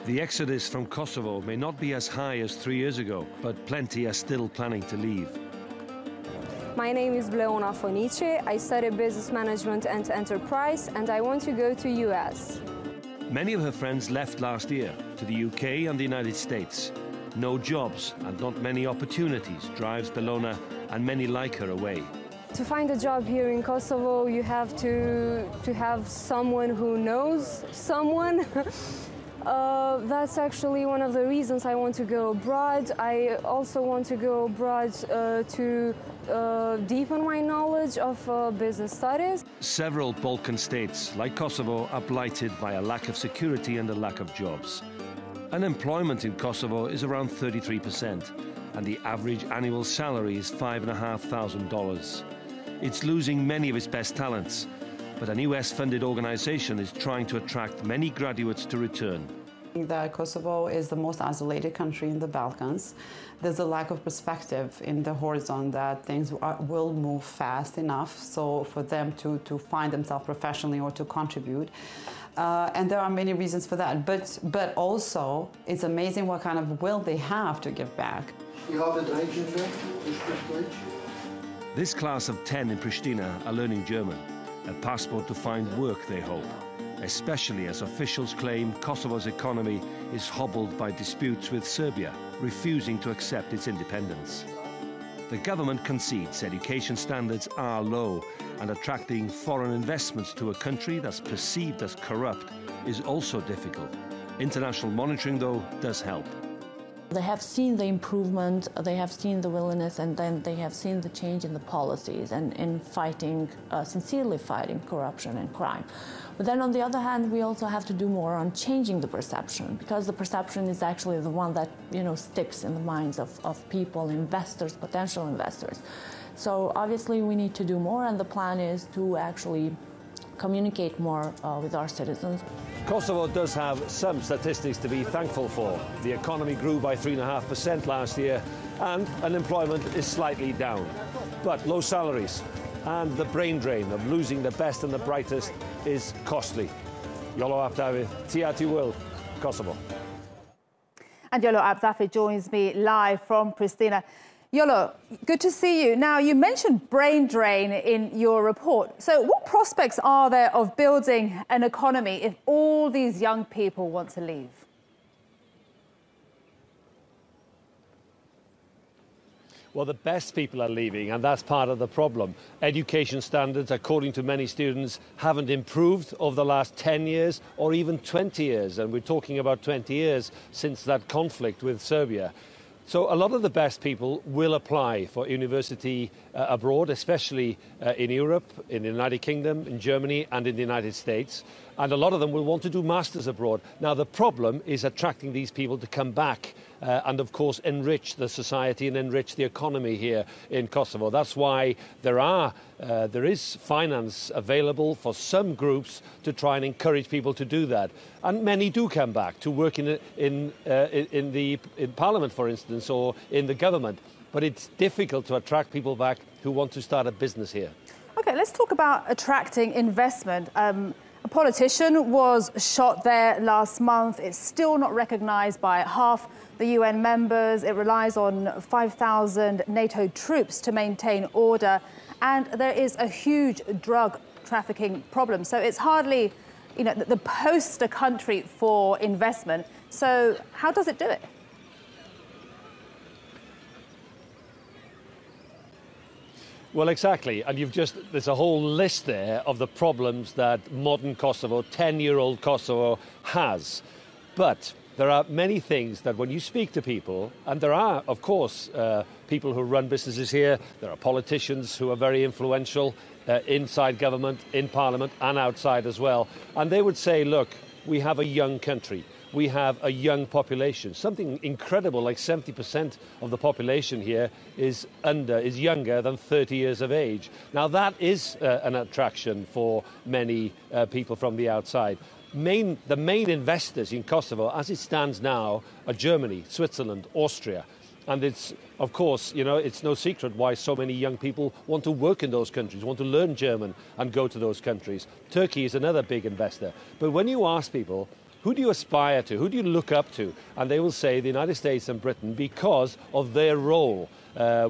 The exodus from Kosovo may not be as high as 3 years ago, but plenty are still planning to leave. My name is Bleona Fonice. I study business management and enterprise, and I want to go to US. Many of her friends left last year to the UK and the United States. No jobs and not many opportunities drives Bleona and many like her away. To find a job here in Kosovo, you have to have someone who knows someone. That's actually one of the reasons I want to go abroad. I also want to go abroad to deepen my knowledge of business studies. Several Balkan states, like Kosovo, are blighted by a lack of security and a lack of jobs. Unemployment in Kosovo is around 33%, and the average annual salary is $5,500. It's losing many of its best talents, but an US-funded organization is trying to attract many graduates to return. That Kosovo is the most isolated country in the Balkans. There's a lack of perspective in the horizon that things will move fast enough so for them to find themselves professionally or to contribute. And there are many reasons for that, but also it's amazing what kind of will they have to give back. This class of 10 in Pristina are learning German, a passport to find work, they hope, especially as officials claim Kosovo's economy is hobbled by disputes with Serbia, refusing to accept its independence. The government concedes education standards are low, and attracting foreign investments to a country that's perceived as corrupt is also difficult. International monitoring, though, does help. They have seen the improvement, they have seen the willingness, and then they have seen the change in the policies and in fighting, sincerely fighting corruption and crime. But then on the other hand, we also have to do more on changing the perception, because the perception is actually the one that, sticks in the minds of people, investors, potential investors. So obviously we need to do more, and the plan is to actually communicate more with our citizens. Kosovo does have some statistics to be thankful for. The economy grew by 3.5% last year, and unemployment is slightly down. But low salaries and the brain drain of losing the best and the brightest is costly. Iolo ap Dafydd, Ti Will, Kosovo. And Iolo ap Dafydd joins me live from Pristina. Iolo, good to see you. Now, you mentioned brain drain in your report. So what prospects are there of building an economy if all these young people want to leave? Well, the best people are leaving, and that's part of the problem. Education standards, according to many students, haven't improved over the last 10 years or even 20 years. And we're talking about 20 years since that conflict with Serbia. So a lot of the best people will apply for university abroad, especially in Europe, in the United Kingdom, in Germany and in the United States. And a lot of them will want to do masters abroad. Now, the problem is attracting these people to come back and, of course, enrich the society and enrich the economy here in Kosovo. That's why there is finance available for some groups to try and encourage people to do that. And many do come back to work in Parliament, for instance, or in the government. But it's difficult to attract people back who want to start a business here. OK, let's talk about attracting investment. A politician was shot there last month. It's still not recognised by half the UN members. It relies on 5,000 NATO troops to maintain order. And there is a huge drug trafficking problem. So it's hardly, the poster country for investment. So how does it do it? Well, exactly. And there's a whole list there of the problems that modern Kosovo, 10-year-old Kosovo, has. But there are many things that when you speak to people, and there are, of course, people who run businesses here, there are politicians who are very influential inside government, in Parliament, and outside as well. And they would say, look, we have a young country. We have a young population. Something incredible, like 70% of the population here is younger than 30 years of age. Now, that is an attraction for many people from the outside. The main investors in Kosovo, as it stands now, are Germany, Switzerland, Austria. And it's, of course, it's no secret why so many young people want to work in those countries, want to learn German and go to those countries. Turkey is another big investor. But when you ask people, who do you aspire to? Who do you look up to? And they will say the United States and Britain because of their role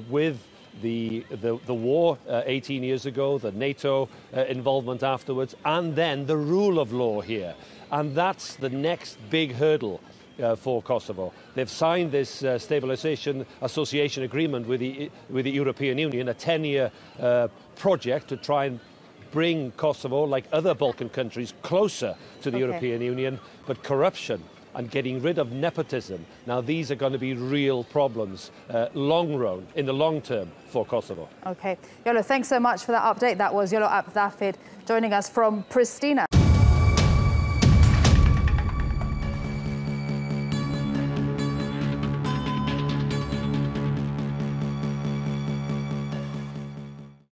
with the war 18 years ago, the NATO involvement afterwards, and then the rule of law here. And that's the next big hurdle for Kosovo. They've signed this Stabilisation Association Agreement with the European Union, a 10-year project to try and bring Kosovo, like other Balkan countries, closer to the European Union. But corruption and getting rid of nepotism, now these are going to be real problems in the long term for Kosovo. Okay. Iolo, thanks so much for that update. That was Iolo Dafydd joining us from Pristina.